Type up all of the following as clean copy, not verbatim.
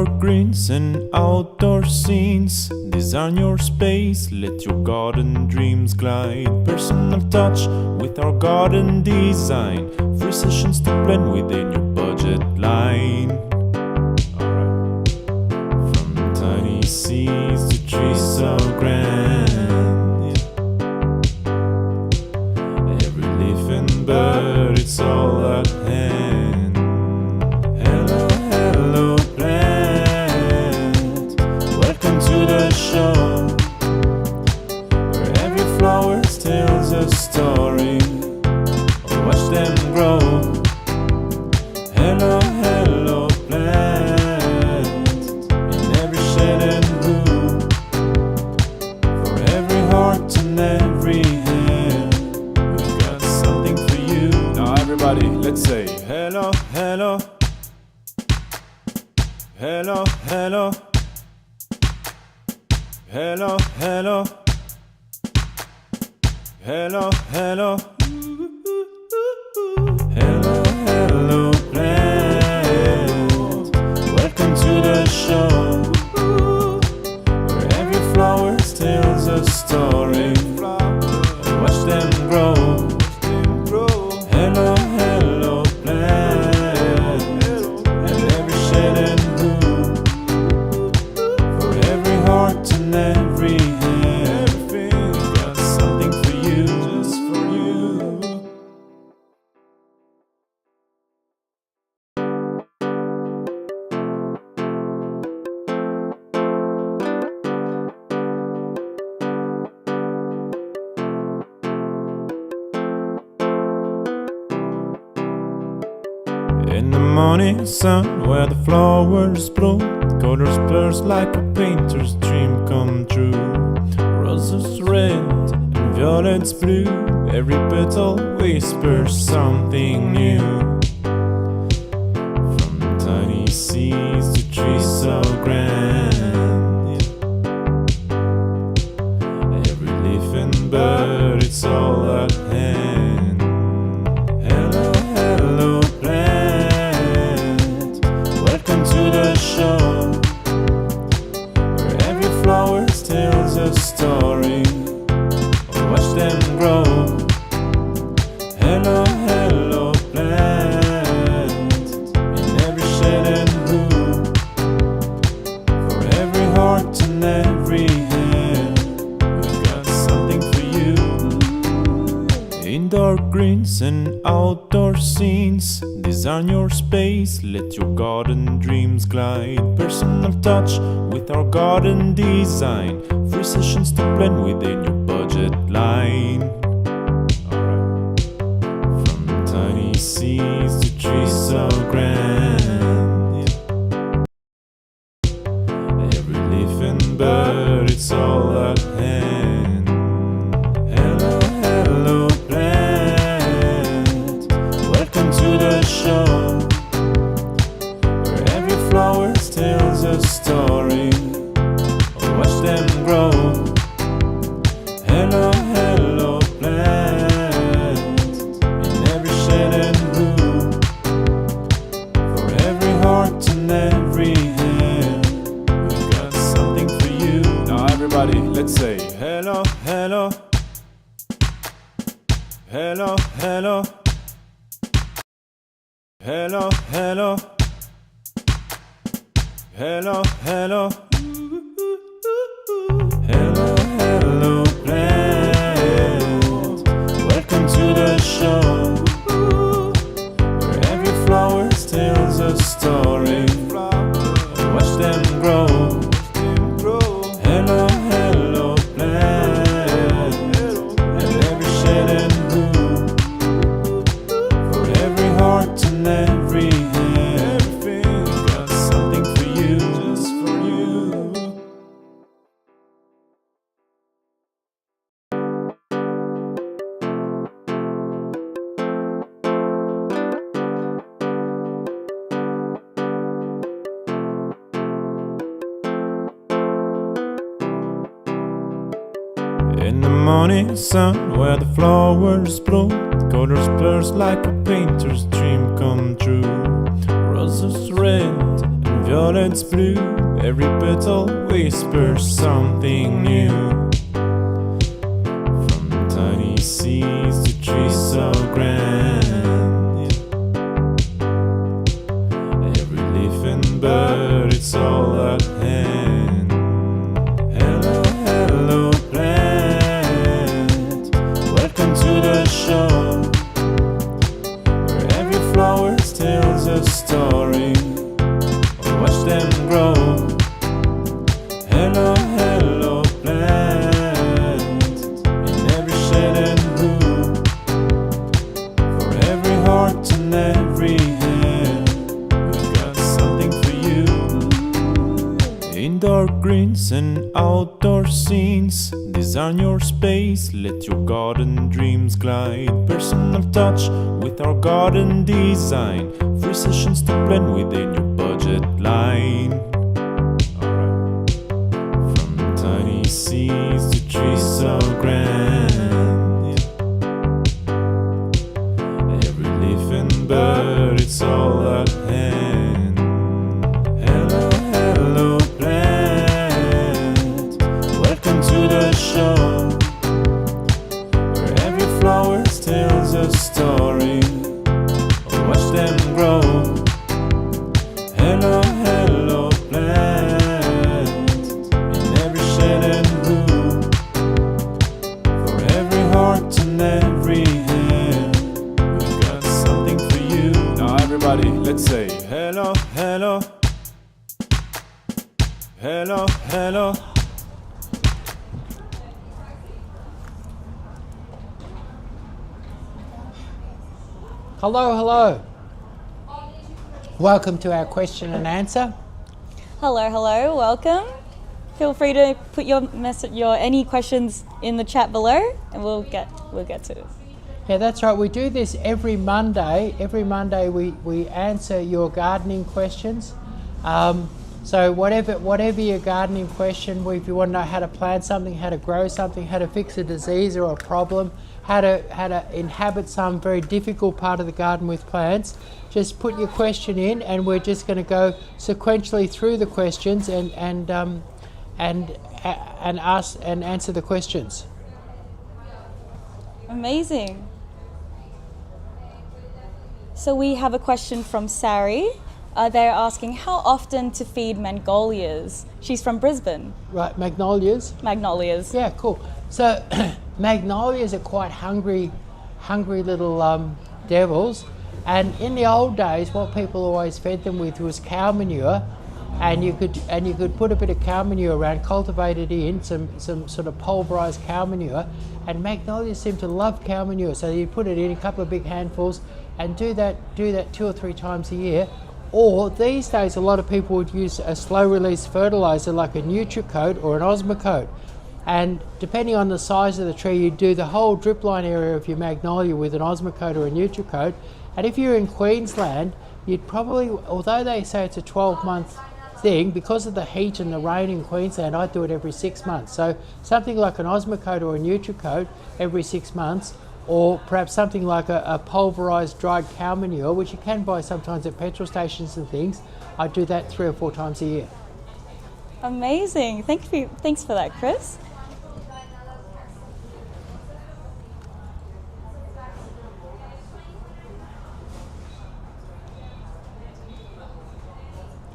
Indoor greens and outdoor scenes design your space, let your garden dreams glide. Personal touch with our garden design, free sessions to blend within your budget line. From tiny seeds to trees so grand, every leaf and bird, it's all at hand. Hello, hello plant, welcome to the show, where every flower tells a story. Watch them grow. Hello, hello plant, in every shade and hue, for every heart and every hand, we've got something for you. Now everybody, let's say hello, hello, hello, hello, hello, hello, hello, hello. Hello, hello plant, welcome to the show, where every flower tells a story. Watch them grow. Hello, hello plant, and every shade and hue, for every heart and every hand, we've got something for you, just for you. In the morning sun, where the flowers bloom, colors blurs like a painter's dream come true. Roses red and violets blue, every petal whispers something new. From tiny seeds to trees so grand, every leaf and bird, it's all at hand. Hello, hello plant, welcome to the show, where every flower tells a story. Watch them grow. Hello, hello plant, in every shade and hue, for every heart and every hand, we've got something for you. Indoor greens and outdoor scenes design your space, let your garden dreams glide. Personal touch with our garden design, free sessions to blend within your budget line. From tiny seeds to trees so grand, every leaf and bird, it's all at hand. Hello, hello plant, welcome to the show, where every flower tells a story. Watch them grow. Hello, hello plant, in every shade and hue, for every heart and every hand, we've got something for you. Now everybody, let's say hello, hello, hello, hello, hello, hello, hello, hello. Hello, hello plant, welcome to the show, where every flower tells a story. Watch them grow. Hello, hello plant, and every shade and hue, for every heart and every hand, we've got something for you, just for you. In the morning sun, where the flowers bloom, colors blurs like a painter's dream come true. Roses red and violets blue, every petal whispers something new. From tiny seeds to trees so grand, every leaf and bird, it's all at hand. Hello, hello plant, welcome to the show, where every flower tells a story. Watch them grow. Hello, hello plant, in every shade and room, for every heart and every hand, we've got something for you. Indoor greens and outdoor scenes, design your space, let your garden dreams glide. Personal touch with our garden design, free sessions to blend within your budget line. From tiny seeds to trees so grand, every leaf and bird, it's all at hand. Hello, hello plant, welcome to the show, where every flower tells a story. Watch them grow. Hello, hello plant, in every shade and room, for every heart and every hand, we've got something for you. Now everybody, let's say hello, hello, hello, hello. Hello, hello. Welcome to our question and answer. Hello, hello, welcome. Feel free to put your any questions in the chat below, and we'll get to it. Yeah, that's right. We do this every Monday. Every Monday we answer your gardening questions. So whatever your gardening question, if you want to know how to plant something, how to grow something, how to fix a disease or a problem, how to inhabit some very difficult part of the garden with plants, just put your question in, and we're just going to go sequentially through the questions and ask and answer the questions. Amazing. So we have a question from Sari. They're asking how often to feed magnolias. She's from Brisbane. Right, magnolias. Magnolias. Yeah, cool. So magnolias are quite hungry little devils. And in the old days, what people always fed them with was cow manure, and you could put a bit of cow manure around, cultivate it in some sort of pulverized cow manure, and magnolias seem to love cow manure. So you put it in a couple of big handfuls, and do that 2 or 3 times a year. Or these days, a lot of people would use a slow release fertilizer like a NutriCoat or an Osmocote. And depending on the size of the tree, you do the whole drip line area of your magnolia with an Osmocote or a NutriCoat. And if you're in Queensland, you'd probably, although they say it's a 12-month thing, because of the heat and the rain in Queensland, I do it every 6 months. So something like an Osmocote or a NutriCoat every 6 months, or perhaps something like a pulverized dried cow manure, which you can buy sometimes at petrol stations and things. I do that 3 or 4 times a year. Amazing. Thanks for that, Chris.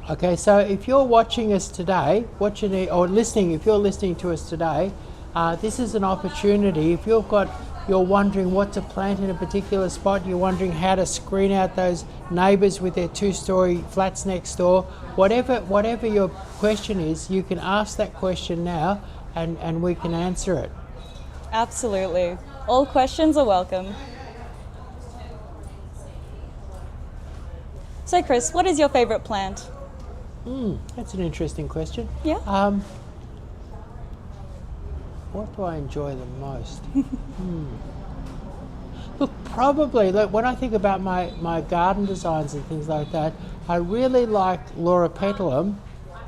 Okay, so if you're watching us today, if you're listening to us today, this is an opportunity. If you're wondering what to plant in a particular spot, you're wondering how to screen out those neighbours with their 2-story flats next door, whatever your question is, you can ask that question now and we can answer it. Absolutely. All questions are welcome. So Chris, what is your favourite plant? That's an interesting question. Yeah. What do I enjoy the most? Look, probably, when I think about my garden designs and things like that, I really like Loropetalum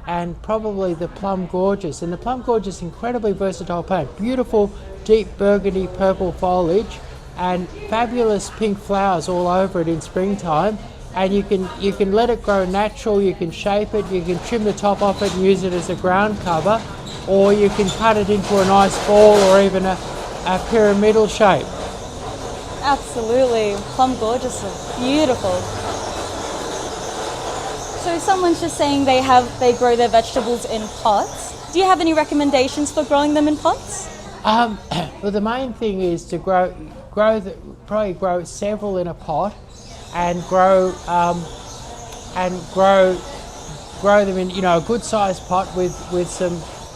and probably the Plum Gorgeous. And the Plum Gorgeous, incredibly versatile plant. Beautiful, deep burgundy purple foliage and fabulous pink flowers all over it in springtime. and you can let it grow natural. You can shape it. You can trim the top off it and use it as a ground cover, or you can cut it into a nice ball or even a pyramidal shape. Absolutely, plum gorgeous, beautiful. So someone's just saying they grow their vegetables in pots. Do you have any recommendations for growing them in pots? Well, the main thing is to probably grow several in a pot, and grow them in a good sized pot with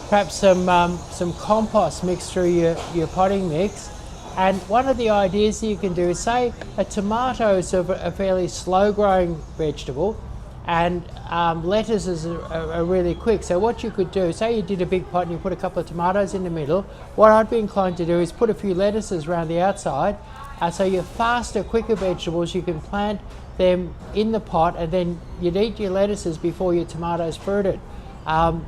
perhaps some compost mixed through your potting mix. And one of the ideas that you can do is, say a tomato is a fairly slow growing vegetable, and lettuces are really quick. So what you could do, say you did a big pot and you put a couple of tomatoes in the middle, what I'd be inclined to do is put a few lettuces around the outside. So your faster, quicker vegetables, you can plant them in the pot, and then you'd eat your lettuces before your tomatoes fruited.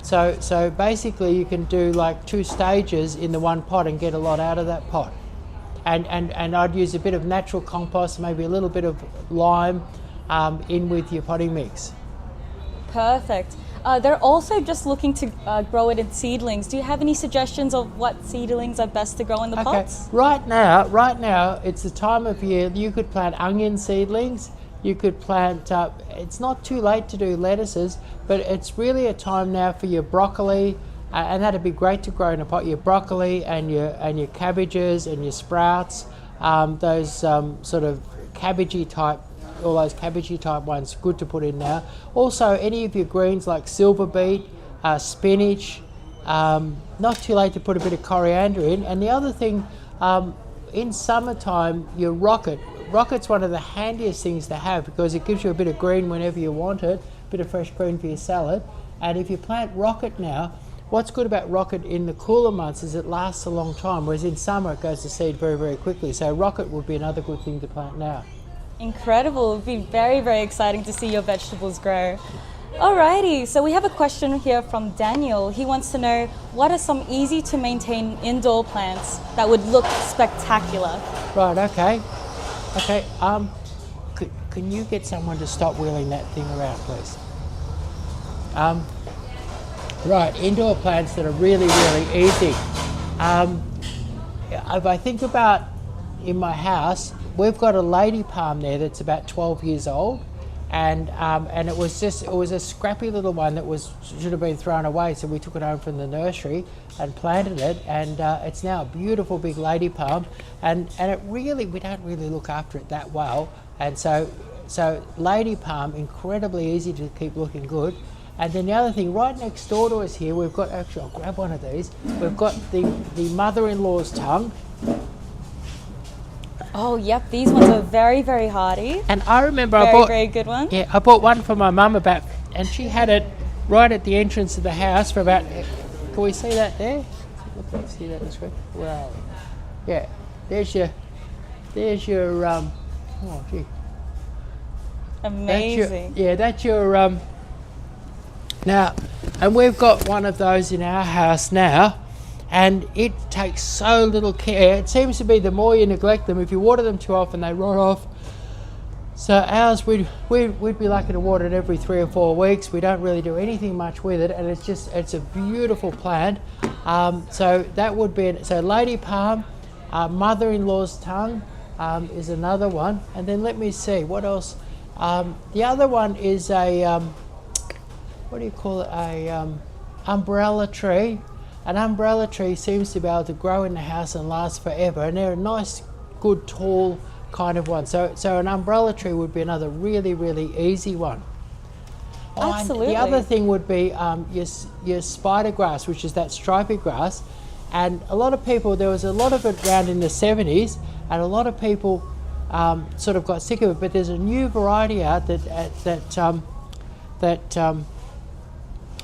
So basically you can do like 2 stages in the one pot and get a lot out of that pot. And I'd use a bit of natural compost, maybe a little bit of lime in with your potting mix. Perfect. They're also just looking to grow it in seedlings. Do you have any suggestions of what seedlings are best to grow in the pots? Right now, it's the time of year you could plant onion seedlings. You could plant. It's not too late to do lettuces, but it's really a time now for your broccoli, and that'd be great to grow in a pot. Your broccoli and your cabbages and your sprouts, those sort of cabbagey type. All those cabbagey type ones, good to put in now. Also, any of your greens like silver beet, spinach, not too late to put a bit of coriander in. And the other thing, in summertime, your rocket's one of the handiest things to have, because it gives you a bit of green whenever you want it, a bit of fresh green for your salad. And if you plant rocket now, what's good about rocket in the cooler months is it lasts a long time, whereas in summer it goes to seed very, very quickly. So rocket would be another good thing to plant now. Incredible. It would be very, very exciting to see your vegetables grow. Alrighty, so we have a question here from Daniel. He wants to know, what are some easy to maintain indoor plants that would look spectacular? Right, okay. Can you get someone to stop wheeling that thing around, please? Right, indoor plants that are really, really easy. If I think about in my house, we've got a lady palm there that's about 12 years old, and it was a scrappy little one that should have been thrown away, so we took it home from the nursery and planted it, and it's now a beautiful big lady palm, and we don't really look after it that well, and so lady palm, incredibly easy to keep looking good. And then the other thing, right next door to us here, we've got, actually I'll grab one of these, we've got the mother-in-law's tongue. Oh, yep, these ones are very, very hardy. And I remember very good one. Yeah, I bought one for my mum and she had it right at the entrance of the house for about, can we see that there? Let's see that on the screen. Wow. Yeah, there's your, oh gee. Amazing. That's your, now, and we've got one of those in our house now, and it takes so little care. It seems to be the more you neglect them, if you water them too often, they rot off. So ours, we'd be lucky to water it every 3 or 4 weeks. We don't really do anything much with it, and it's a beautiful plant. So that would be it. So lady palm, mother-in-law's tongue is another one, and then let me see what else. The other one is a what do you call it? A umbrella tree. An umbrella tree seems to be able to grow in the house and last forever, and they're a nice, good, tall kind of one. So an umbrella tree would be another really, really easy one. Absolutely. The other thing would be your spider grass, which is that stripy grass. And a lot of people, there was a lot of it around in the 70s, and a lot of people sort of got sick of it. But there's a new variety out that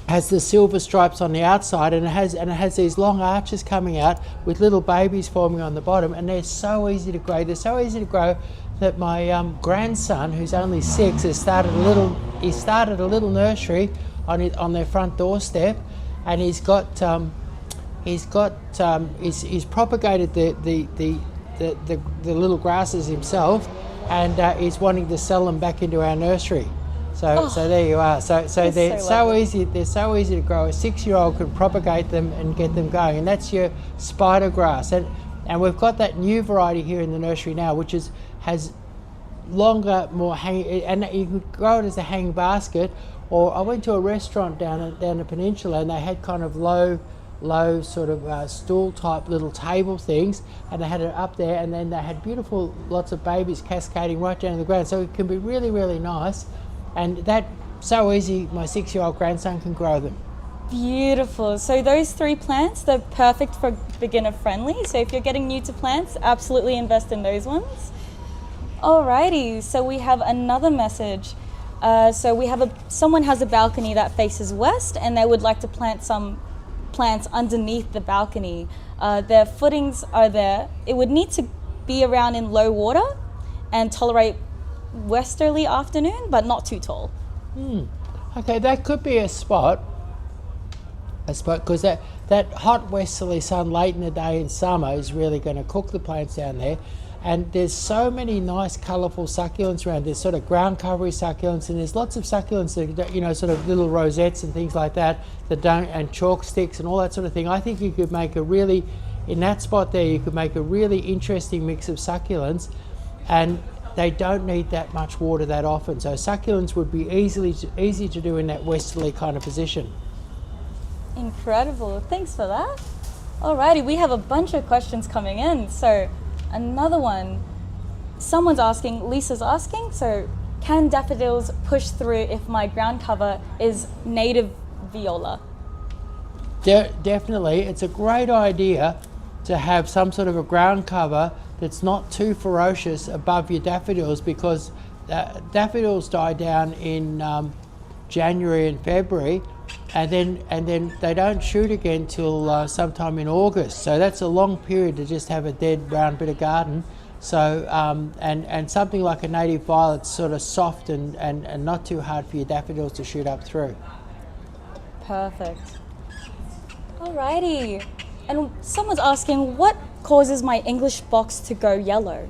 has the silver stripes on the outside, and it has these long arches coming out with little babies forming on the bottom, and they're so easy to grow. They're so easy to grow that my grandson, who's only 6, has started a little nursery on their front doorstep, and he's propagated the little grasses himself, and is wanting to sell them back into our nursery. So there you are. So they're so so lovely. easy. They're so easy to grow. A 6-year-old can propagate them and get them going, and that's your spider grass. And we've got that new variety here in the nursery now, which has longer, more hanging, and you can grow it as a hanging basket. Or I went to a restaurant down the peninsula, and they had kind of low sort of stool type little table things, and they had it up there, and then they had beautiful lots of babies cascading right down to the ground. So it can be really, really nice, and that so easy. My 6-year-old grandson can grow them. Beautiful. So those 3 plants, they're perfect for beginner friendly. So if you're getting new to plants, absolutely invest in those ones. Alrighty, so we have another message. So we have someone has a balcony that faces west, and they would like to plant some plants underneath the balcony. Their footings are there. It would need to be around in low water and tolerate westerly afternoon, but not too tall. Okay, that could be a spot because that hot westerly sun late in the day in summer is really going to cook the plants down there. And there's so many nice colourful succulents around. There's sort of ground covery succulents, and there's lots of succulents that, you know, sort of little rosettes and things like that and chalk sticks and all that sort of thing. I think you could make in that spot there, you could make a really interesting mix of succulents, and they don't need that much water that often. So succulents would be easy to do in that westerly kind of position. Incredible. Thanks for that. Alrighty, we have a bunch of questions coming in. So another one, Lisa's asking, so can daffodils push through if my ground cover is native viola? Definitely. It's a great idea to have some sort of a ground cover that's not too ferocious above your daffodils, because daffodils die down in January and February, and then they don't shoot again till sometime in August. So that's a long period to just have a dead round bit of garden. So and something like a native violet's sort of soft and not too hard for your daffodils to shoot up through. Perfect. Alrighty. And someone's asking, what causes my English box to go yellow?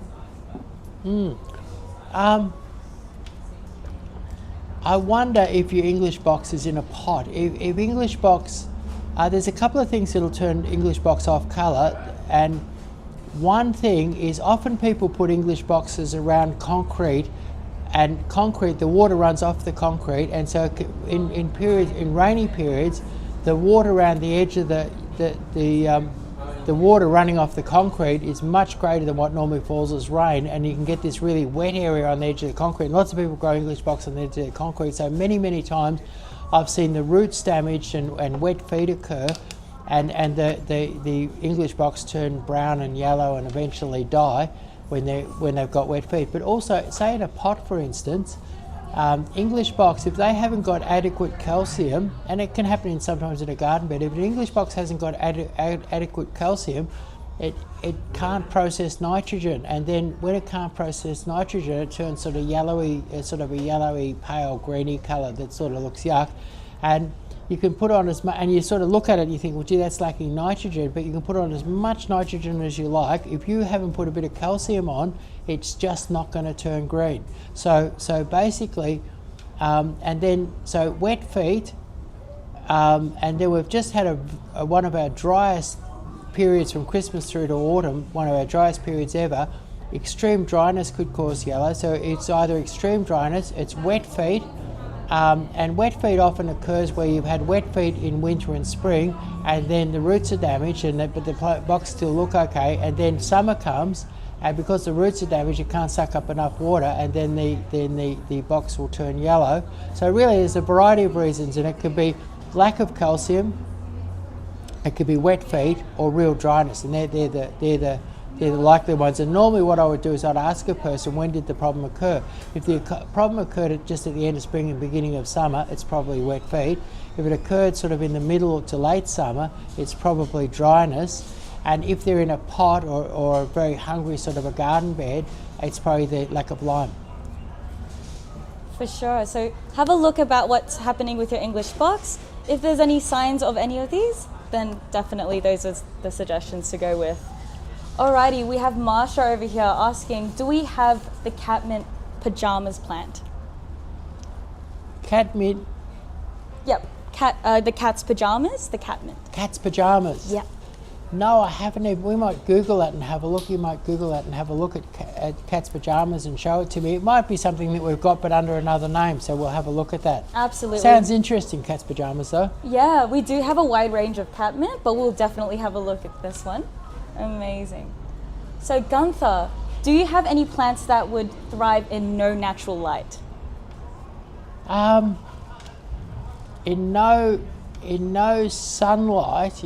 I wonder if your English box is in a pot. If English box, there's a couple of things that'll turn English box off colour, and one thing is often people put English boxes around concrete, and the water runs off the concrete, and so in rainy periods, the water around the edge of the water running off the concrete is much greater than what normally falls as rain, and you can get this really wet area on the edge of the concrete. And lots of people grow English box on the edge of the concrete, so many times I've seen the roots damaged and wet feet occur, and the English box turn brown and yellow and eventually die when they've got wet feet. But also, say in a pot, for instance, English box, if they haven't got adequate calcium, and it can happen sometimes in a garden bed, if an English box hasn't got adequate calcium, it can't process nitrogen, and then when it can't process nitrogen, it turns sort of yellowy, sort of a yellowy, pale, greeny colour that sort of looks yuck. And you can put on as much, and you sort of look at it and you think, well, gee, that's lacking nitrogen, but you can put on as much nitrogen as you like. If you haven't put a bit of calcium on, it's just not going to turn green. So basically, so wet feet, and then we've just had one of our driest periods from Christmas through to autumn, one of our driest periods ever. Extreme dryness could cause yellow, so it's either extreme dryness, it's wet feet, and wet feet often occurs where you've had wet feet in winter and spring, and then the roots are damaged, but the box still look okay, and then summer comes, and because the roots are damaged, it can't suck up enough water, and then the box will turn yellow. So really, there's a variety of reasons, and it could be lack of calcium, it could be wet feet, or real dryness, and they're the likely ones. And normally what I would do is I'd ask a person, when did the problem occur? If the problem occurred just at the end of spring and beginning of summer, it's probably wet feet. If it occurred sort of in the middle to late summer, it's probably dryness. And if they're in a pot or a very hungry sort of a garden bed, it's probably the lack of lime. For sure. So have a look about what's happening with your English box. If there's any signs of any of these, then definitely those are the suggestions to go with. Alrighty, we have Marsha over here asking, do we have the catmint pajamas plant? Catmint, Yep, the cat's pajamas, the catmint. cat's pajamas. Yep. No, I haven't even. We might Google that and have a look. You might Google that and have a look at cat's pajamas and show it to me. It might be something that we've got but under another name, so we'll have a look at that. Absolutely. Sounds interesting, cat's pajamas though. Yeah, we do have a wide range of catmint, but we'll definitely have a look at this one. Amazing. So Gunther, do you have any plants that would thrive in no natural light? In no sunlight,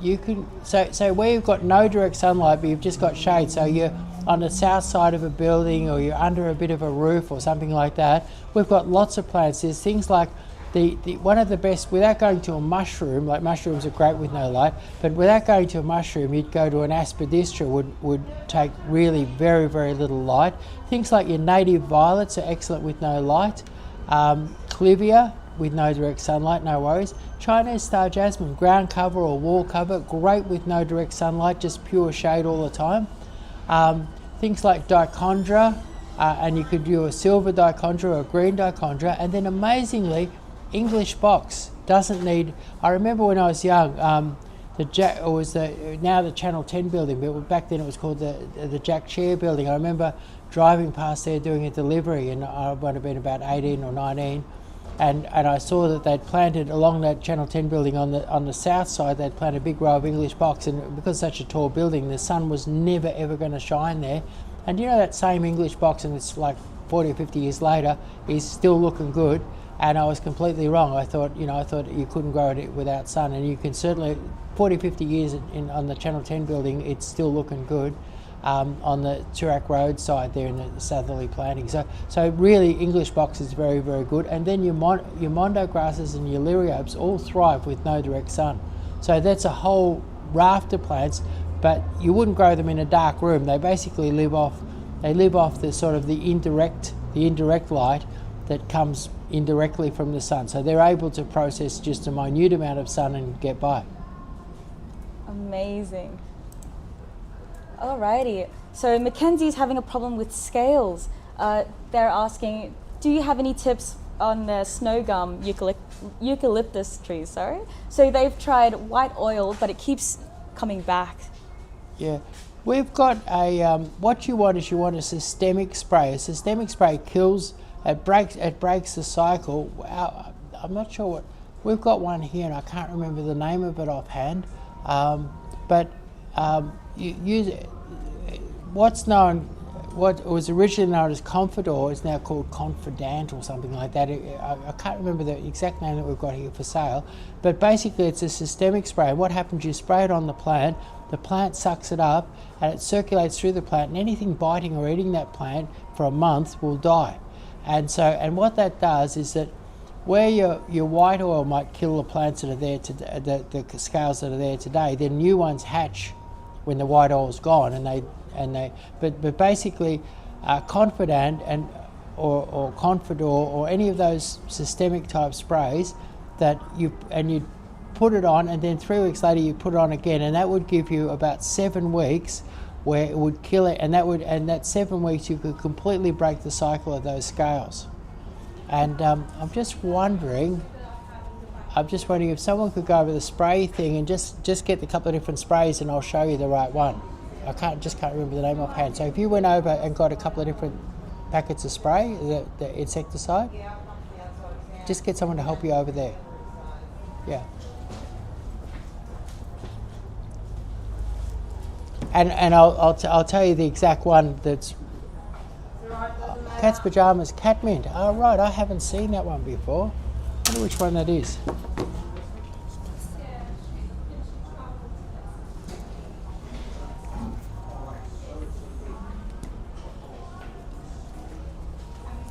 you can. So where you've got no direct sunlight, but you've just got shade. So you're on the south side of a building, or you're under a bit of a roof, or something like that. We've got lots of plants. There's things like the one of the best, without going to a mushroom. Like mushrooms are great with no light, but without going to a mushroom, you'd go to an aspidistra. Would take really very little light. Things like your native violets are excellent with no light. Clivia, with no direct sunlight, no worries. Chinese star jasmine, ground cover or wall cover, great with no direct sunlight, just pure shade all the time. Things like dichondra, and you could do a silver dichondra or a green dichondra, and then amazingly, English box doesn't need. I remember when I was young, now the Channel 10 building, but back then it was called the Jack Chair building. I remember driving past there doing a delivery, and I might have been about 18 or 19. And I saw that they'd planted along that Channel 10 building on the south side. They'd planted a big row of English box, and because it's such a tall building, the sun was never ever going to shine there. And you know, that same English box, and it's like 40 or 50 years later, is still looking good. And I was completely wrong. I thought you couldn't grow it without sun, and you can certainly 40, 50 years on the Channel 10 building, it's still looking good. On the Toorak Road side there in the southerly planting. So really English box is very good, and then your mondo grasses and your liriobes all thrive with no direct sun. So that's a whole raft of plants, but you wouldn't grow them in a dark room. They basically live off the sort of the indirect light that comes indirectly from the sun. So they're able to process just a minute amount of sun and get by. Amazing. Alrighty, so Mackenzie's having a problem with scales. They're asking, do you have any tips on the snow gum eucalyptus trees? Sorry. So they've tried white oil, but it keeps coming back. Yeah, we've got a what you want a systemic spray. A systemic spray kills. It breaks the cycle. I'm not sure what we've got one here, and I can't remember the name of it offhand. You use it. What was originally known as Confidor is now called Confidant or something like that. I can't remember the exact name that we've got here for sale, but basically it's a systemic spray. What happens, you spray it on the plant sucks it up, and it circulates through the plant, and anything biting or eating that plant for a month will die. And what that does is that where your white oil might kill the plants that are there, the scales that are there today, then new ones hatch when the white oil's gone, but basically Confidant or Confidor or any of those systemic type sprays that you put it on, and then 3 weeks later you put it on again, and that would give you about 7 weeks where it would kill it, and that 7 weeks you could completely break the cycle of those scales. And I'm just wondering if someone could go over the spray thing and just get a couple of different sprays, and I'll show you the right one. I can't remember the name offhand. So if you went over and got a couple of different packets of spray, the insecticide, just get someone to help you over there. Yeah. And I'll tell you the exact one that's cat's pajamas, catmint. Oh right, I haven't seen that one before. I wonder which one that is.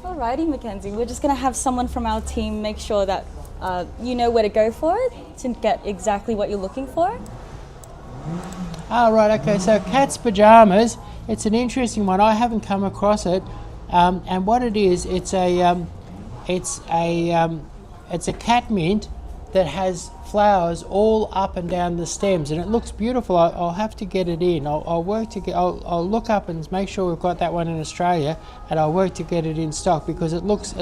Alrighty, Mackenzie, we're just going to have someone from our team make sure that you know where to go for it to get exactly what you're looking for. Oh right, okay, so cat's pajamas, it's an interesting one. I haven't come across it. And what it is, it's a catmint, that has flowers all up and down the stems, and it looks beautiful. I'll have to get it in. I'll work to get. I'll look up and make sure we've got that one in Australia, and I'll work to get it in stock because it looks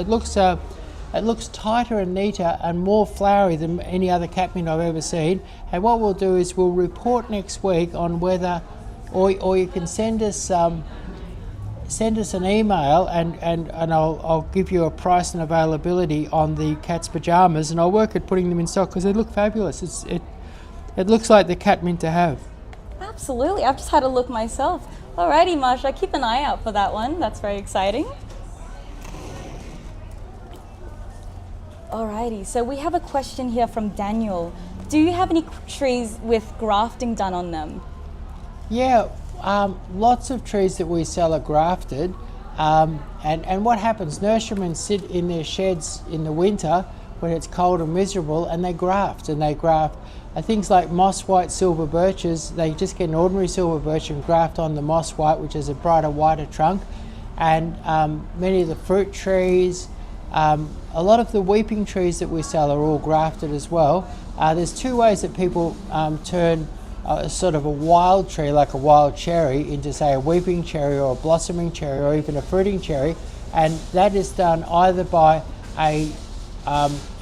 tighter and neater and more flowery than any other catmint I've ever seen. And what we'll do is we'll report next week on whether, or you can send us an email and I'll give you a price and availability on the cat's pajamas, and I'll work at putting them in stock because they look fabulous. It looks like the catmint to have. Absolutely, I've just had a look myself. Alrighty, Marsha, keep an eye out for that one. That's very exciting. Alrighty, so we have a question here from Daniel. Do you have any trees with grafting done on them? Yeah, lots of trees that we sell are grafted, and what happens, nurserymen sit in their sheds in the winter when it's cold and miserable, and they graft things like moss white silver birches. They just get an ordinary silver birch and graft on the moss white, which is a brighter, whiter trunk, and many of the fruit trees, a lot of the weeping trees that we sell are all grafted as well. There's two ways that people turn sort of a wild tree, like a wild cherry, into say a weeping cherry or a blossoming cherry or even a fruiting cherry, and that is done either by a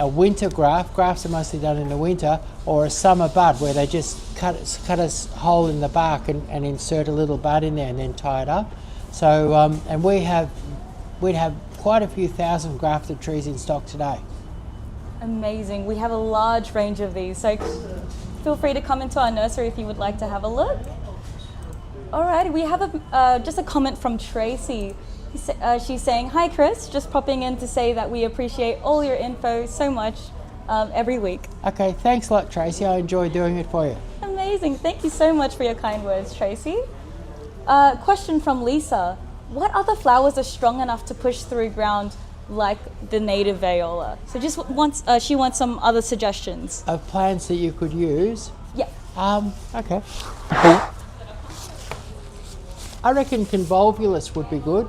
winter graft. Grafts are mostly done in the winter, or a summer bud where they just cut a hole in the bark and insert a little bud in there and then tie it up. So and we'd have quite a few thousand grafted trees in stock today. Amazing. We have a large range of these, so feel free to come into our nursery if you would like to have a look. Alrighty, we have just a comment from Tracy. She's saying, "Hi Chris, just popping in to say that we appreciate all your info so much every week." Okay, thanks a lot, Tracy. I enjoy doing it for you. Amazing. Thank you so much for your kind words, Tracy. Question from Lisa. What other flowers are strong enough to push through ground like the native viola? So she wants some other suggestions. Of plants that you could use? Yeah. Okay. I reckon convolvulus would be good.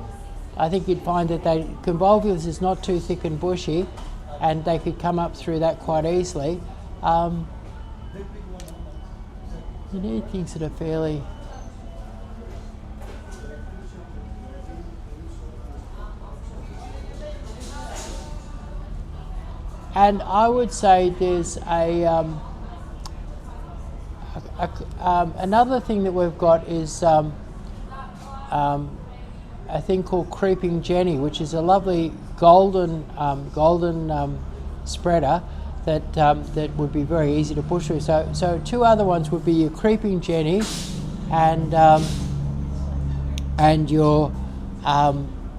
I think you'd find that convolvulus is not too thick and bushy, and they could come up through that quite easily. You need things that are fairly... And I would say there's another thing that we've got is a thing called Creeping Jenny, which is a lovely golden spreader that would be very easy to push through. So two other ones would be your Creeping Jenny and your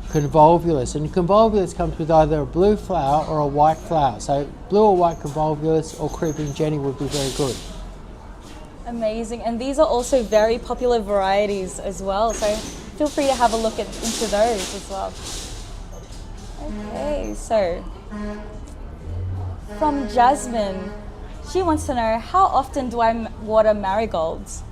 convolvulus, and convolvulus comes with either a blue flower or a white flower. So blue or white convolvulus or Creeping Jenny would be very good. Amazing, and these are also very popular varieties as well, so feel free to have a look into those as well. Okay, so from Jasmine, she wants to know, how often do I water marigolds?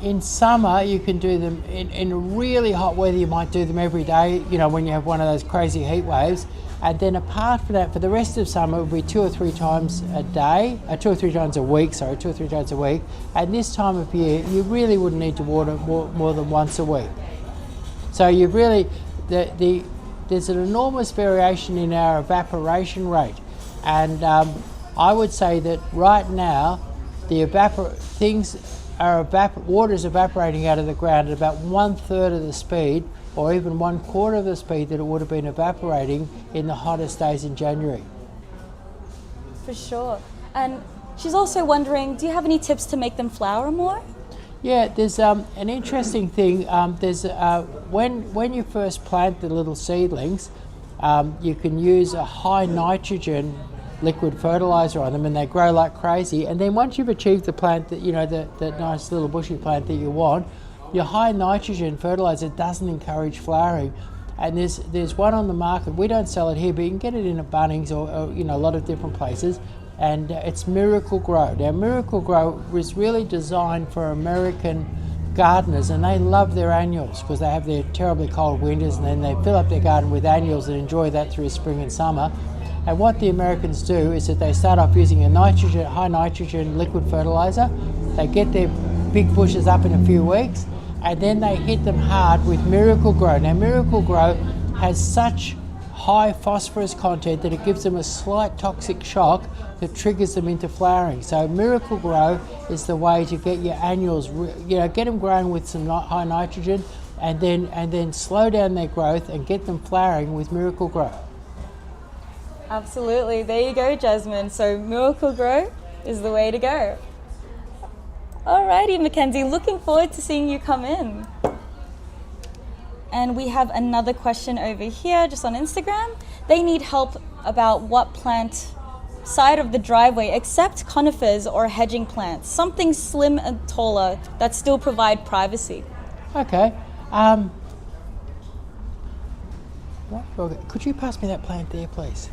In summer, you can do them in really hot weather. You might do them every day, when you have one of those crazy heat waves. And then apart from that, for the rest of summer, it will be 2 or 3 times a day, 2 or 3 times a week. And this time of year, you really wouldn't need to water more than once a week. So you really, there's an enormous variation in our evaporation rate. And I would say that right now, water is evaporating out of the ground at about 1/3 of the speed, or even 1/4 of the speed that it would have been evaporating in the hottest days in January. For sure. And she's also wondering, do you have any tips to make them flower more? Yeah, there's an interesting thing. When you first plant the little seedlings, you can use a high nitrogen liquid fertilizer on them, and they grow like crazy. And then once you've achieved the plant that nice little bushy plant that you want, your high nitrogen fertilizer doesn't encourage flowering. And there's one on the market. We don't sell it here, but you can get it in a Bunnings or a lot of different places. And it's Miracle Grow. Now Miracle Grow was really designed for American gardeners, and they love their annuals because they have their terribly cold winters, and then they fill up their garden with annuals and enjoy that through spring and summer. And what the Americans do is that they start off using a high nitrogen liquid fertilizer. They get their big bushes up in a few weeks, and then they hit them hard with Miracle Grow. Now Miracle Grow has such high phosphorus content that it gives them a slight toxic shock that triggers them into flowering. So Miracle Grow is the way to get your annuals, get them growing with some high nitrogen, and then slow down their growth and get them flowering with Miracle Grow. Absolutely. There you go, Jasmine. So Miracle Grow is the way to go. Alrighty, Mackenzie, looking forward to seeing you come in. And we have another question over here, just on Instagram. They need help about what plant side of the driveway, except conifers or hedging plants, something slim and taller that still provide privacy. Okay. Could you pass me that plant there, please?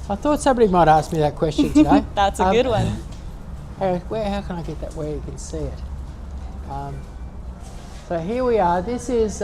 I thought somebody might ask me that question today. That's a good one. How can I get that where you can see it? So here we are. This is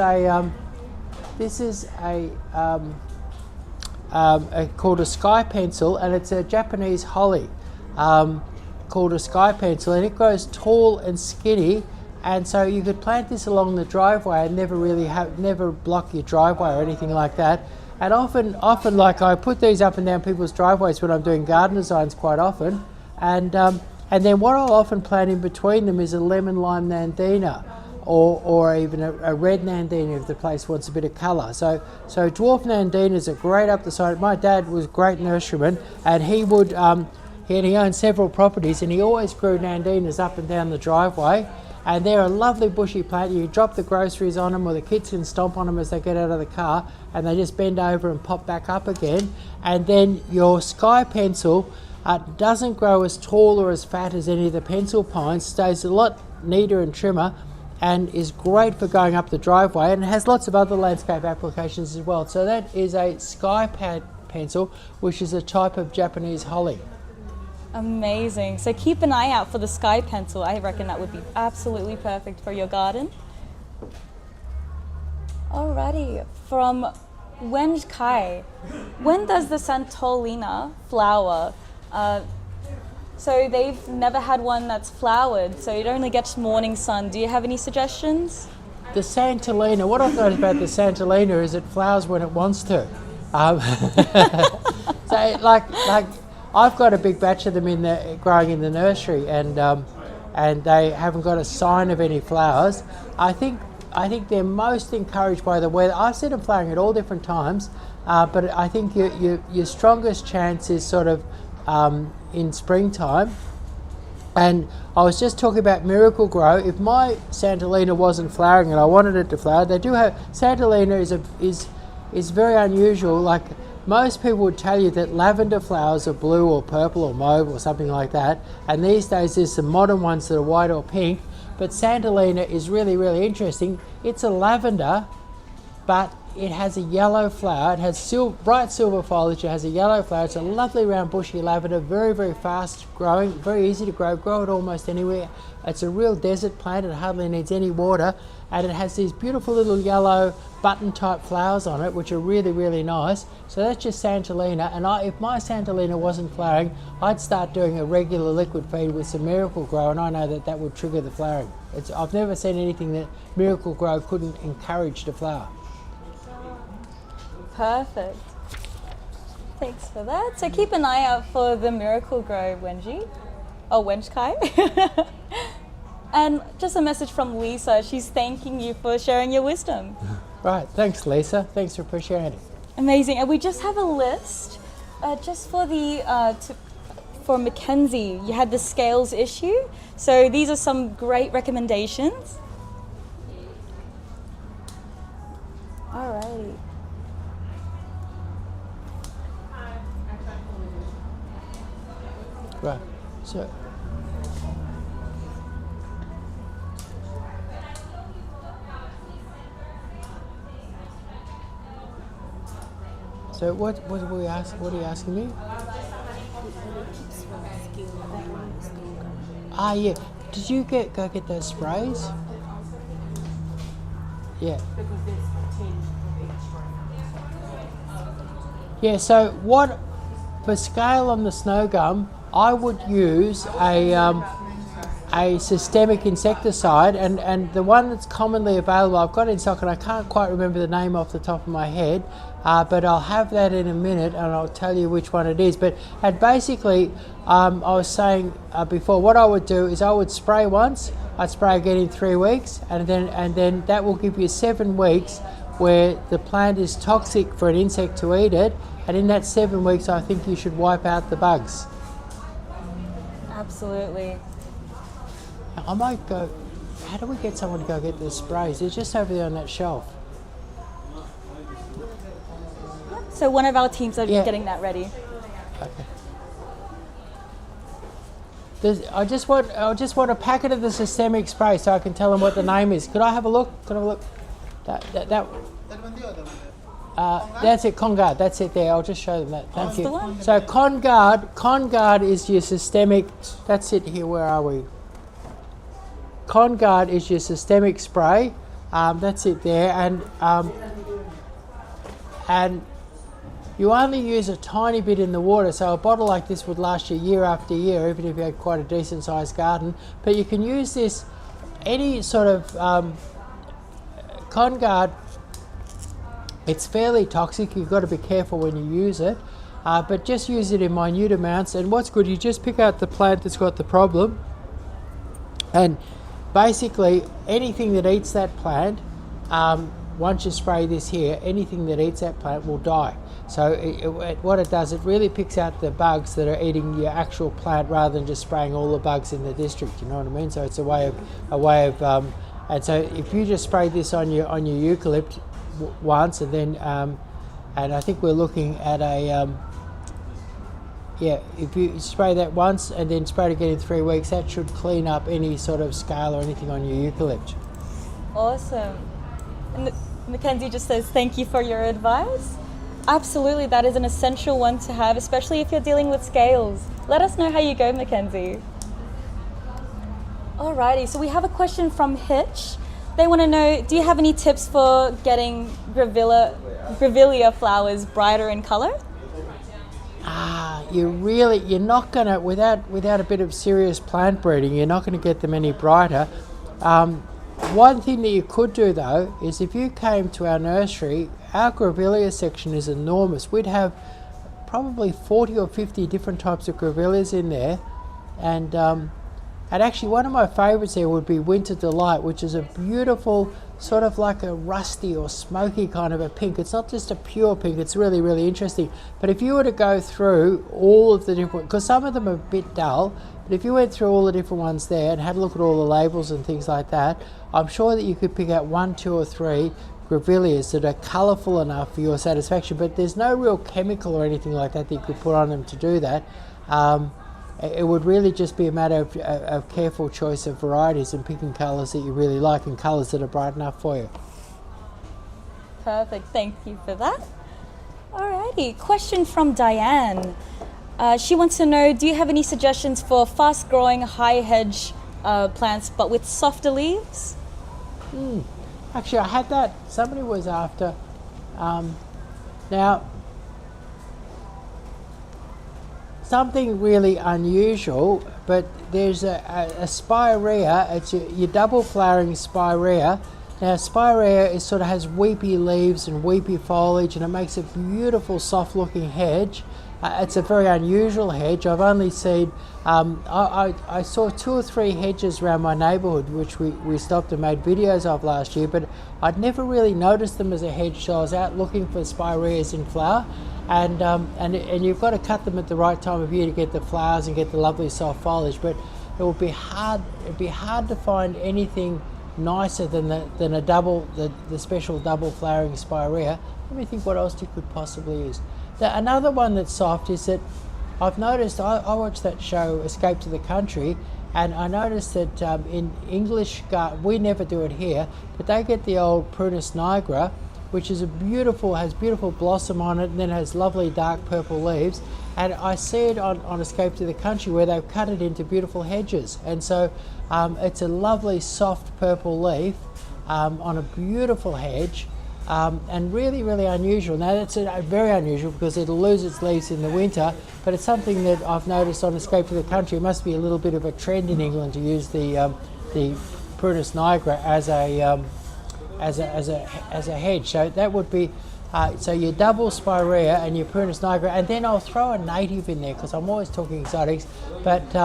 called a sky pencil, and it's a Japanese holly called a sky pencil, and it grows tall and skinny. And so you could plant this along the driveway and never block your driveway or anything like that. And often, like I put these up and down people's driveways when I'm doing garden designs quite often. And then what I'll often plant in between them is a lemon lime nandina, or even a red nandina if the place wants a bit of colour. So dwarf nandinas are great up the side. My dad was a great nurseryman, and he owned several properties, and he always grew nandinas up and down the driveway. And they're a lovely bushy plant. You drop the groceries on them, or the kids can stomp on them as they get out of the car, and they just bend over and pop back up again. And then your sky pencil doesn't grow as tall or as fat as any of the pencil pines, stays a lot neater and trimmer, and is great for going up the driveway, and it has lots of other landscape applications as well. So that is a sky pencil, which is a type of Japanese holly. Amazing. So keep an eye out for the sky pencil. I reckon that would be absolutely perfect for your garden. Alrighty, from Wenj Kai, when does the Santolina flower? So they've never had one that's flowered, so it only gets morning sun. Do you have any suggestions? The Santolina, what I've noticed about the Santolina is it flowers when it wants to. So like I've got a big batch of them growing in the nursery, and they haven't got a sign of any flowers. I think they're most encouraged by the weather. I've seen them flowering at all different times, but I think your strongest chance is sort of in springtime. And I was just talking about Miracle Grow. If my Santolina wasn't flowering and I wanted it to flower, they do have Santolina is very unusual. Like, most people would tell you that lavender flowers are blue or purple or mauve or something like that, and these days there's some modern ones that are white or pink, but Santolina is really, really interesting. It's a lavender, but it has a yellow flower. It has bright silver foliage. It has a yellow flower. It's a lovely round bushy lavender, very, very fast growing, very easy to grow it almost anywhere. It's a real desert plant. It hardly needs any water, and it has these beautiful little yellow button type flowers on it, which are really, really nice. So that's just Santolina, and if my Santolina wasn't flowering, I'd start doing a regular liquid feed with some Miracle Grow, and I know that would trigger the flowering. I've never seen anything that Miracle Grow couldn't encourage to flower. Perfect. Thanks for that. So keep an eye out for the Miracle Grow Wenji. Oh, Wenj Kai. And just a message from Lisa. She's thanking you for sharing your wisdom. Right. Thanks, Lisa. Thanks for appreciating it. Amazing. And we just have a list just for for Mackenzie. You had the scales issue. So these are some great recommendations. Alrighty. Right. So what were you asking? What are you asking me? Yeah. Did you go get those sprays? Yeah. Yeah, so what, for scale on the snow gum, I would use a systemic insecticide, and the one that's commonly available, I've got it in stock and I can't quite remember the name off the top of my head, but I'll have that in a minute and I'll tell you which one it is. And basically, I was saying before, what I would do is I would spray once, I'd spray again in 3 weeks, and then that will give you 7 weeks where the plant is toxic for an insect to eat it, and in that 7 weeks I think you should wipe out the bugs. Absolutely. I might go, how do we get someone to go get the sprays? They're just over there on that shelf. So one of our teams are Yeah. getting that ready. Okay. I just want a packet of the systemic spray so I can tell them what the name is. Could I have a look? Could I have a look? That's it, Conguard. That's it there. I'll just show them that. Thank you. the one? So Conguard is your systemic. That's it here. Where are we? Conguard is your systemic spray. That's it there, and you only use a tiny bit in the water, so a bottle like this would last you year after year, even if you had quite a decent sized garden. But you can use this, any sort of Conguard, it's fairly toxic, you've got to be careful when you use it, but just use it in minute amounts. And what's good, you just pick out the plant that's got the problem, and basically anything that eats that plant, once you spray this here, anything that eats that plant will die. So what it does, it really picks out the bugs that are eating your actual plant rather than just spraying all the bugs in the district, you know what I mean? So it's a way of and so if you just spray this on your eucalypt once, and then and I think we're looking at a if you spray that once and then spray it again in 3 weeks, that should clean up any sort of scale or anything on your eucalypt. Awesome. And Mackenzie just says, thank you for your advice. Absolutely, that is an essential one to have, especially if you're dealing with scales. Let us know how you go, Mackenzie. Alrighty, so we have a question from Hitch. They want to know, do you have any tips for getting grevillea flowers brighter in color? You're not gonna, without a bit of serious plant breeding, you're not gonna get them any brighter. One thing that you could do though is if you came to our nursery, our grevillea section is enormous. We'd have probably 40 or 50 different types of grevilleas in there, and actually one of my favourites there would be Winter Delight, which is a beautiful sort of like a rusty or smoky kind of a pink. It's not just a pure pink, it's really, really interesting. But if you were to go through all of the different, because some of them are a bit dull, but if you went through all the different ones there and had a look at all the labels and things like that, I'm sure that you could pick out 1, 2 or 3 grevilleas that are colourful enough for your satisfaction, but there's no real chemical or anything like that that you could put on them to do that. It would really just be a matter of careful choice of varieties and picking colours that you really like and colours that are bright enough for you. Perfect, thank you for that. Alrighty, question from Diane. She wants to know, do you have any suggestions for fast-growing high hedge plants but with softer leaves? Actually, I had that. Somebody was after. Now, something really unusual, but there's a spirea. It's your double flowering spirea. Now, spirea sort of has weepy leaves and weepy foliage, and it makes a beautiful, soft-looking hedge. It's a very unusual hedge. I've only seen, I saw 2 or 3 hedges around my neighbourhood which we stopped and made videos of last year, but I'd never really noticed them as a hedge, so I was out looking for spireas in flower, and you've got to cut them at the right time of year to get the flowers and get the lovely soft foliage, but it would be hard, it'd be hard to find anything nicer than the special double flowering spirea. Let me think what else you could possibly use. Another one that's soft is that I've noticed, I watched that show Escape to the Country, and I noticed that in English, we never do it here, but they get the old Prunus nigra, which is has beautiful blossom on it, and then has lovely dark purple leaves, and I see it on Escape to the Country where they've cut it into beautiful hedges, and so it's a lovely soft purple leaf on a beautiful hedge. and really, really unusual. Now that's very unusual because it'll lose its leaves in the winter, but it's something that I've noticed on Escape to the Country. It must be a little bit of a trend in England to use the Prunus nigra as a hedge. So that would be so your double spirea and your Prunus nigra, and then I'll throw a native in there because I'm always talking exotics. But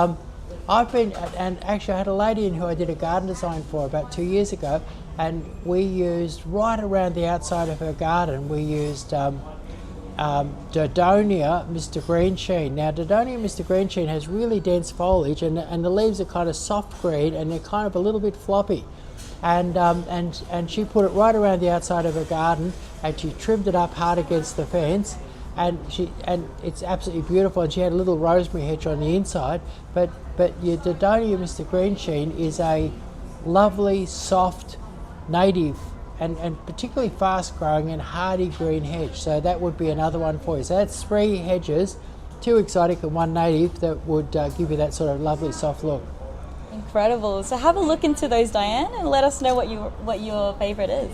I've been, and actually I had a lady in who I did a garden design for about 2 years ago, and we used right around the outside of her garden, we used Dodonia Mr. Greensheen. Now Dodonia Mr. Greensheen has really dense foliage, and the leaves are kind of soft green and they're kind of a little bit floppy. And she put it right around the outside of her garden, and she trimmed it up hard against the fence, and it's absolutely beautiful. And she had a little rosemary hedge on the inside. But your Dodonia Mr. Greensheen is a lovely, soft, native, and particularly fast growing and hardy green hedge. So that would be another one for you. So that's 3 hedges, 2 exotic and 1 native, that would give you that sort of lovely soft look. Incredible. So have a look into those, Diane, and let us know what your favorite is.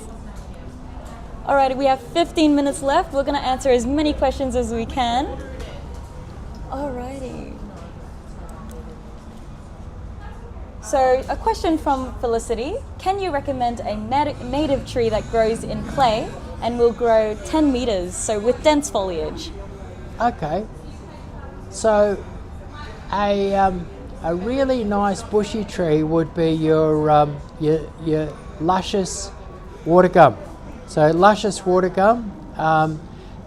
Alrighty, we have 15 minutes left. We're going to answer as many questions as we can. Alrighty. So a question from Felicity. Can you recommend a native tree that grows in clay and will grow 10 meters, so with dense foliage? Okay. So a really nice bushy tree would be your luscious water gum. So luscious water gum,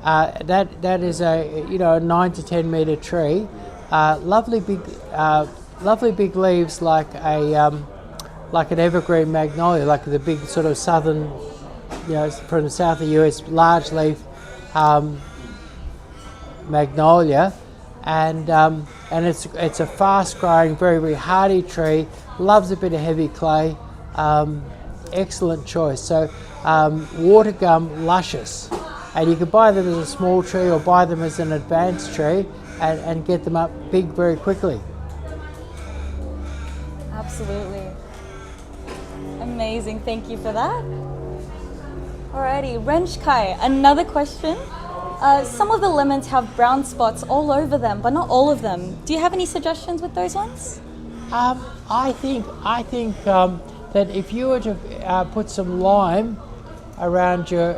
that is a 9 to 10 meter tree. Lovely big leaves like an evergreen magnolia, like the big sort of southern, from the south of the US, large leaf magnolia. And it's a fast-growing, very, very hardy tree. Loves a bit of heavy clay. Excellent choice. So water gum luscious, and you can buy them as a small tree or buy them as an advanced tree, and get them up big very quickly. Absolutely. Amazing. Thank you for that. Alrighty, Renchkai, another question. Some of the lemons have brown spots all over them, but not all of them. Do you have any suggestions with those ones? I think that if you were to put some lime around your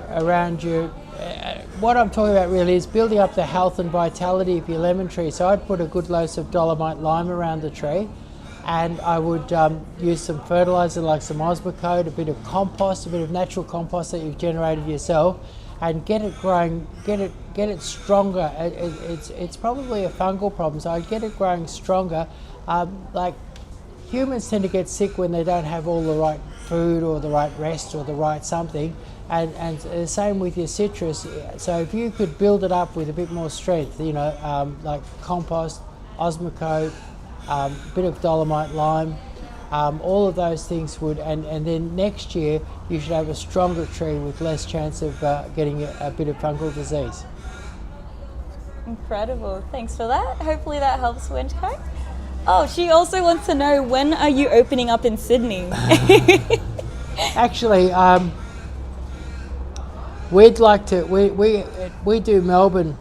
what I'm talking about really is building up the health and vitality of your lemon tree. So I'd put a good dose of dolomite lime around the tree, and I would use some fertilizer like some Osmocote, a bit of compost, a bit of natural compost that you've generated yourself, and get it growing, get it stronger. It's probably a fungal problem, so I'd get it growing stronger. Like humans tend to get sick when they don't have all the right food or the right rest or the right something, and the same with your citrus. So if you could build it up with a bit more strength, like compost, Osmocote, a bit of dolomite lime, all of those things would, and then next year you should have a stronger tree with less chance of getting a bit of fungal disease. Incredible. Thanks for that. Hopefully that helps, Wenchko. Oh, she also wants to know, when are you opening up in Sydney? Actually, we'd like to. We do Melbourne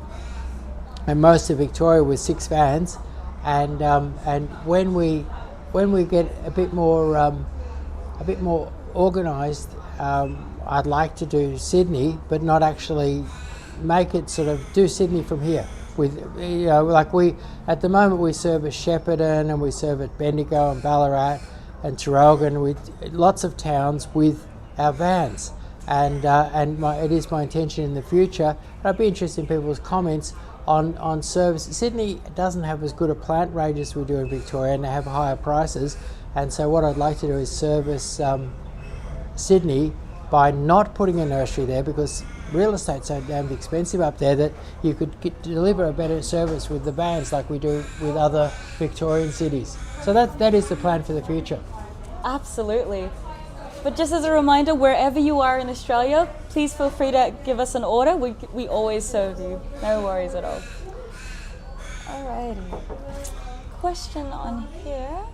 and most of Victoria with 6 vans, and when we get a bit more organised, I'd like to do Sydney, but not actually make it sort of do Sydney from here. With like we at the moment we service Shepparton and we service Bendigo and Ballarat and Traralgon, with lots of towns with our vans, and it is my intention in the future. I'd be interested in people's comments on service. Sydney doesn't have as good a plant range as we do in Victoria, and they have higher prices. And so what I'd like to do is service Sydney by not putting a nursery there, because real estate's so damn expensive up there that you could deliver a better service with the vans like we do with other Victorian cities. So that is the plan for the future. Absolutely. But just as a reminder, wherever you are in Australia, please feel free to give us an order. We always serve you. No worries at all. Alrighty. Question on here.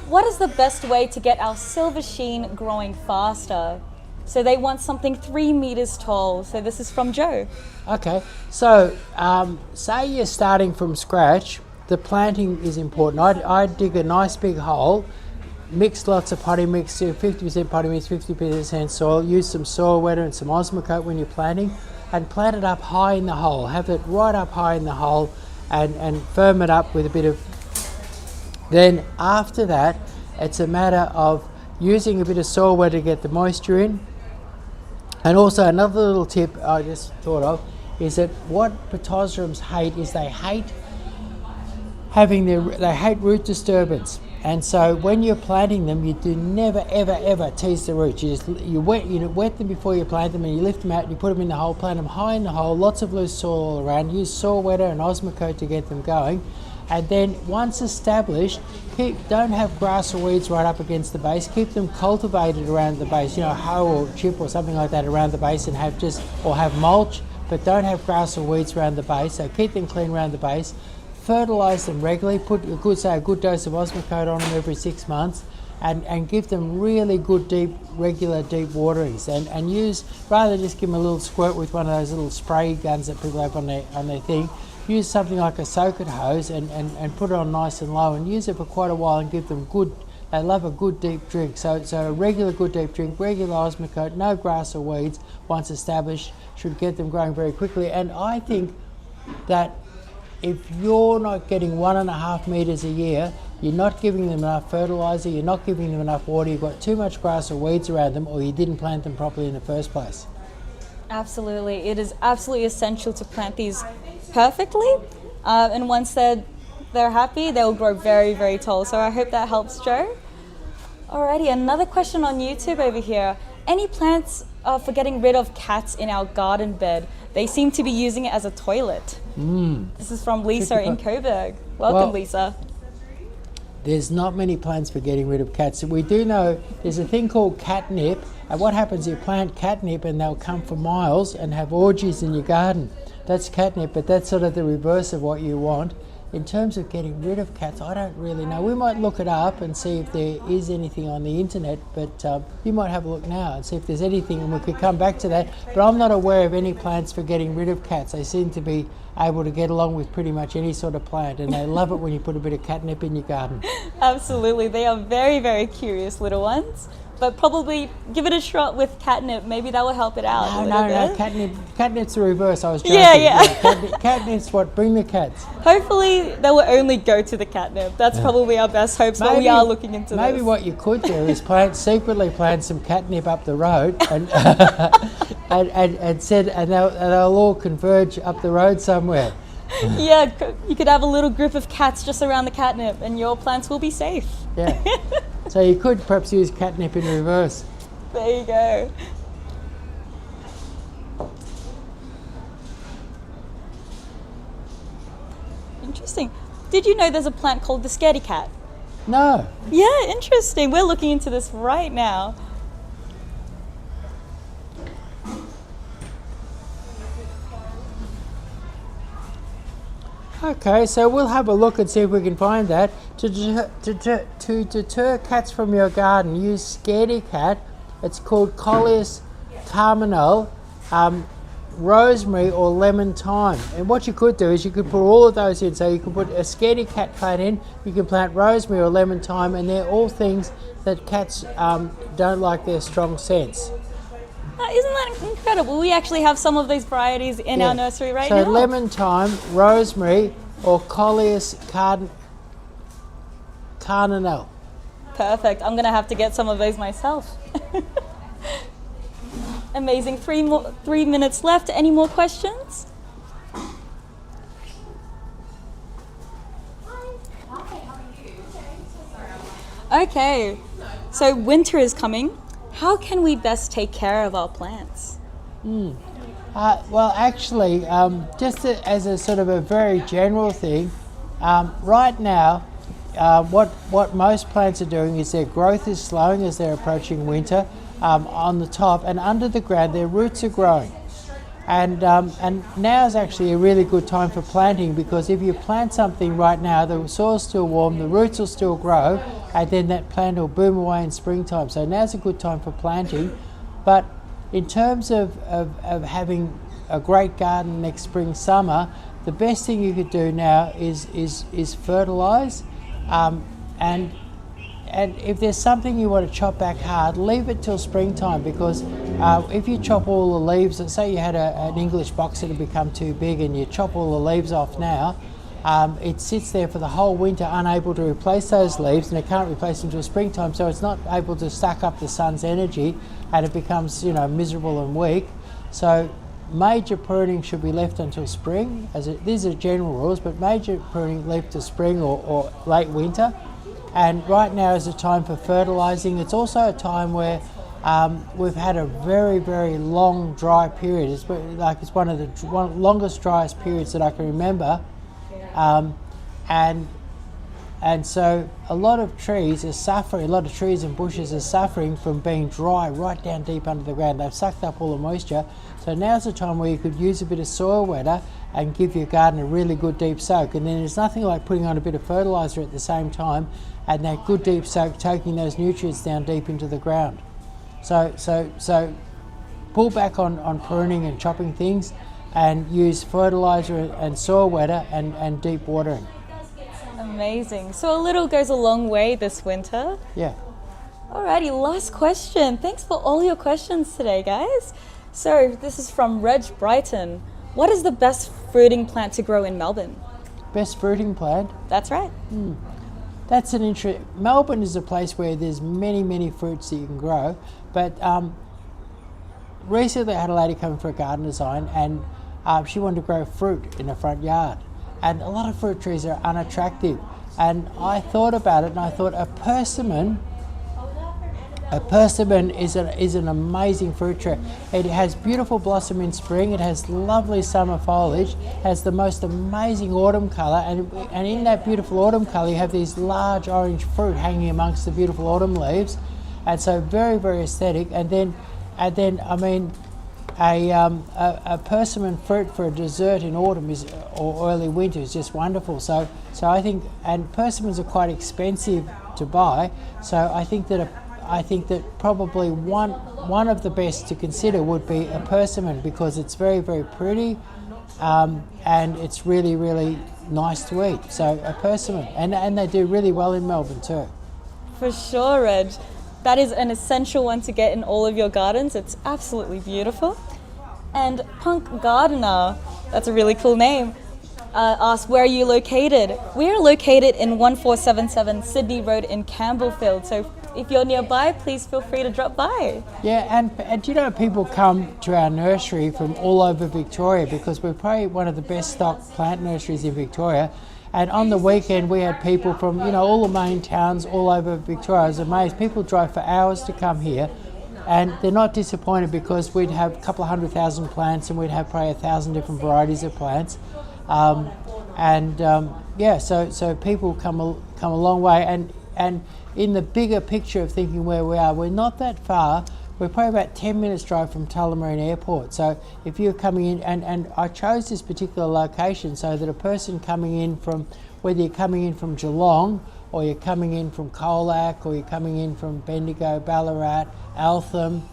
What is the best way to get our silver sheen growing faster? So they want something 3 meters tall. So this is from Joe. Okay, so say you're starting from scratch, the planting is important. I'd dig a nice big hole, mix lots of potting mix, 50% potting mix, 50% soil, use some soil wetter and some Osmocote when you're planting, and plant it up high in the hole. Have it right up high in the hole and firm it up with a bit of... Then after that, it's a matter of using a bit of soil wetter to get the moisture in. And also another little tip I just thought of is that what Pittosporums hate is they hate root disturbance. And so when you're planting them, you do never ever tease the roots. You wet them before you plant them, and you lift them out and you put them in the hole, plant them high in the hole, lots of loose soil all around, use soil wetter and Osmocote to get them going. And then once established, don't have grass or weeds right up against the base. Keep them cultivated around the base, hoe or chip or something like that around the base, and have mulch, but don't have grass or weeds around the base. So keep them clean around the base. Fertilise them regularly. Put a good dose of Osmocote on them every 6 months, and give them really good regular deep waterings. And use, rather than just give them a little squirt with one of those little spray guns that people have on their thing, use something like a socket hose and put it on nice and low and use it for quite a while and give them they love a good deep drink. So a regular good deep drink, regular Osmocote, no grass or weeds, once established, should get them growing very quickly. And I think that if you're not getting 1.5 meters a year, you're not giving them enough fertilizer, you're not giving them enough water, you've got too much grass or weeds around them, or you didn't plant them properly in the first place. Absolutely. It is absolutely essential to plant these perfectly. And once they're happy, they'll grow very, very tall. So I hope that helps, Joe. Alrighty, another question on YouTube over here. Any plans for getting rid of cats in our garden bed? They seem to be using it as a toilet. This is from Lisa in Coburg. Welcome, Lisa. There's not many plans for getting rid of cats. We do know there's a thing called catnip, and what happens, you plant catnip and they'll come for miles and have orgies in your garden. That's catnip, but that's sort of the reverse of what you want. In terms of getting rid of cats, I don't really know. We might look it up and see if there is anything on the internet, but you might have a look now and see if there's anything, and we could come back to that. But I'm not aware of any plans for getting rid of cats. They seem to be able to get along with pretty much any sort of plant, and they love it when you put a bit of catnip in your garden. Absolutely. They are very, very curious little ones. But probably give it a shot with catnip. Maybe that will help it out. No, catnip's the reverse. I was joking. Catnip's what bring the cats. Hopefully they will only go to the catnip. That's probably our best hopes, but we are looking into this. Maybe what you could do is secretly plant some catnip up the road and they'll all converge up the road somewhere. Yeah, you could have a little group of cats just around the catnip and your plants will be safe. Yeah. So you could perhaps use catnip in reverse. There you go. Interesting. Did you know there's a plant called the scaredy cat? No. Yeah, interesting. We're looking into this right now. Okay, so we'll have a look and see if we can find that. To deter cats from your garden, use scaredy cat. It's called Coleus carminal, rosemary or lemon thyme. And what you could do is you could put all of those in. So you can put a scaredy cat plant in, you can plant rosemary or lemon thyme, and they're all things that cats don't like their strong scents. Isn't that incredible? We actually have some of these varieties in our nursery right now. So lemon thyme, rosemary, or Coleus carminal. Perfect. I'm going to have to get some of those myself. Amazing. 3 minutes left. Any more questions? Okay. So winter is coming. How can we best take care of our plants? Well, actually, just as a sort of a very general thing, right now, what most plants are doing is their growth is slowing as they're approaching winter on the top, and under the ground their roots are growing. And now is actually a really good time for planting, because if you plant something right now, the soil's still warm, the roots will still grow, and then that plant will boom away in springtime. So now's a good time for planting. But in terms of having a great garden next spring, summer, the best thing you could do now is fertilise, and if there's something you want to chop back hard, leave it till springtime, because if you chop all the leaves, let's say you had an English box that had become too big and you chop all the leaves off now, it sits there for the whole winter unable to replace those leaves, and it can't replace them until springtime, so it's not able to suck up the sun's energy, and it becomes, you know, miserable and weak. So major pruning should be left until spring. These are general rules, but major pruning left to spring or late winter. And right now is a time for fertilising. It's also a time where we've had a very, very long dry period. It's one of the longest, driest periods that I can remember. And so a lot of trees are suffering, a lot of trees and bushes are suffering from being dry right down deep under the ground. They've sucked up all the moisture. So now's the time where you could use a bit of soil wetter and give your garden a really good deep soak. And then there's nothing like putting on a bit of fertiliser at the same time, and that good deep soak taking those nutrients down deep into the ground. So pull back on pruning and chopping things, and use fertiliser and soil wetter and deep watering. Amazing. So a little goes a long way this winter. Yeah. Alrighty, last question. Thanks for all your questions today, guys. So this is from Reg Brighton. What is the best fruiting plant to grow in Melbourne? Best fruiting plant? That's right. That's an interesting. Melbourne is a place where there's many fruits that you can grow, but recently I had a lady come for a garden design, and she wanted to grow fruit in her front yard, and a lot of fruit trees are unattractive, and I thought about it, and I thought a persimmon is an amazing fruit tree. It has beautiful blossom in spring, it has lovely summer foliage, has the most amazing autumn colour, and in that beautiful autumn colour you have these large orange fruit hanging amongst the beautiful autumn leaves, and so very, very aesthetic. And then I mean, a persimmon fruit for a dessert in autumn or early winter is just wonderful. So I think, and persimmons are quite expensive to buy, so I think that probably one of the best to consider would be a persimmon, because it's very, very pretty, and it's really, really nice to eat. So a persimmon, and they do really well in Melbourne too. For sure, Reg. That is an essential one to get in all of your gardens. It's absolutely beautiful. And Punk Gardener, that's a really cool name, asked, where are you located? We are located in 1477 Sydney Road in Campbellfield. So if you're nearby, please feel free to drop by. Yeah, and you know, people come to our nursery from all over Victoria, because we're probably one of the best stocked plant nurseries in Victoria. And on the weekend we had people from, you know, all the main towns all over Victoria. I was amazed. People drive for hours to come here, and they're not disappointed, because we'd have a couple of 100,000 plants, and we'd have probably 1,000 different varieties of plants. Yeah, so people come a long way, and in the bigger picture of thinking where we are, we're not that far. We're probably about 10 minutes drive from Tullamarine Airport. So if you're coming in, and I chose this particular location so that a person coming in from, whether you're coming in from Geelong, or you're coming in from Colac, or you're coming in from Bendigo, Ballarat, Eltham,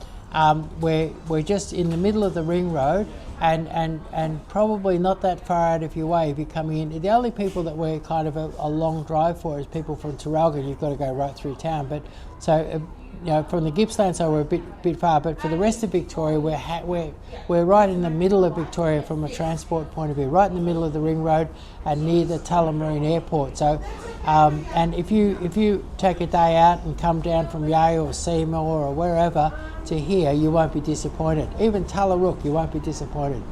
we're just in the middle of the ring road, and probably not that far out of your way if you're coming in. The only people that we're kind of a long drive for is people from Terralga. You've got to go right through town, but so you know, from the Gippsland side we're a bit far, but for the rest of Victoria we're right in the middle of Victoria from a transport point of view, right in the middle of the ring road and near the Tullamarine Airport. So and if you take a day out and come down from Yale or Seymour or wherever to here, you won't be disappointed. Even Tullarook, you won't be disappointed.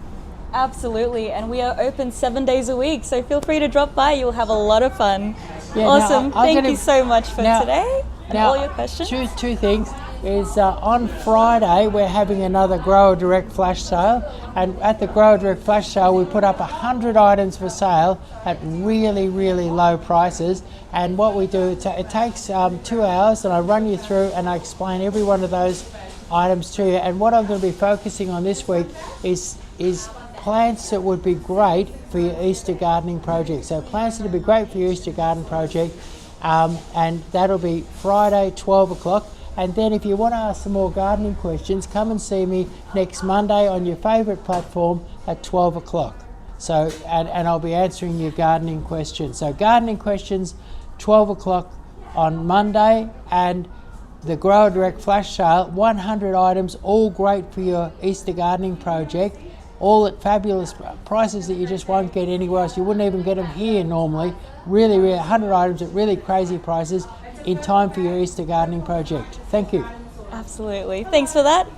Absolutely, and we are open 7 days a week, so feel free to drop by. You'll have a lot of fun. Yeah, awesome. Now, Thank you so much for today and all your questions. Two things is on Friday we're having another Grower Direct flash sale, and at the Grower Direct flash sale we put up 100 items for sale at really, really low prices. And what we do, it takes 2 hours, and I run you through and I explain every one of those items to you. And what I'm going to be focusing on this week is plants that would be great for your Easter gardening project. So plants that would be great for your Easter garden project, and that'll be Friday 12 o'clock. And then if you want to ask some more gardening questions, come and see me next Monday on your favourite platform at 12 o'clock. So, and I'll be answering your gardening questions. So gardening questions, 12 o'clock on Monday, and the Grower Direct Flash Sale, 100 items, all great for your Easter gardening project, all at fabulous prices that you just won't get anywhere else. You wouldn't even get them here normally. Really, 100 items at really crazy prices in time for your Easter gardening project. Thank you. Absolutely. Thanks for that.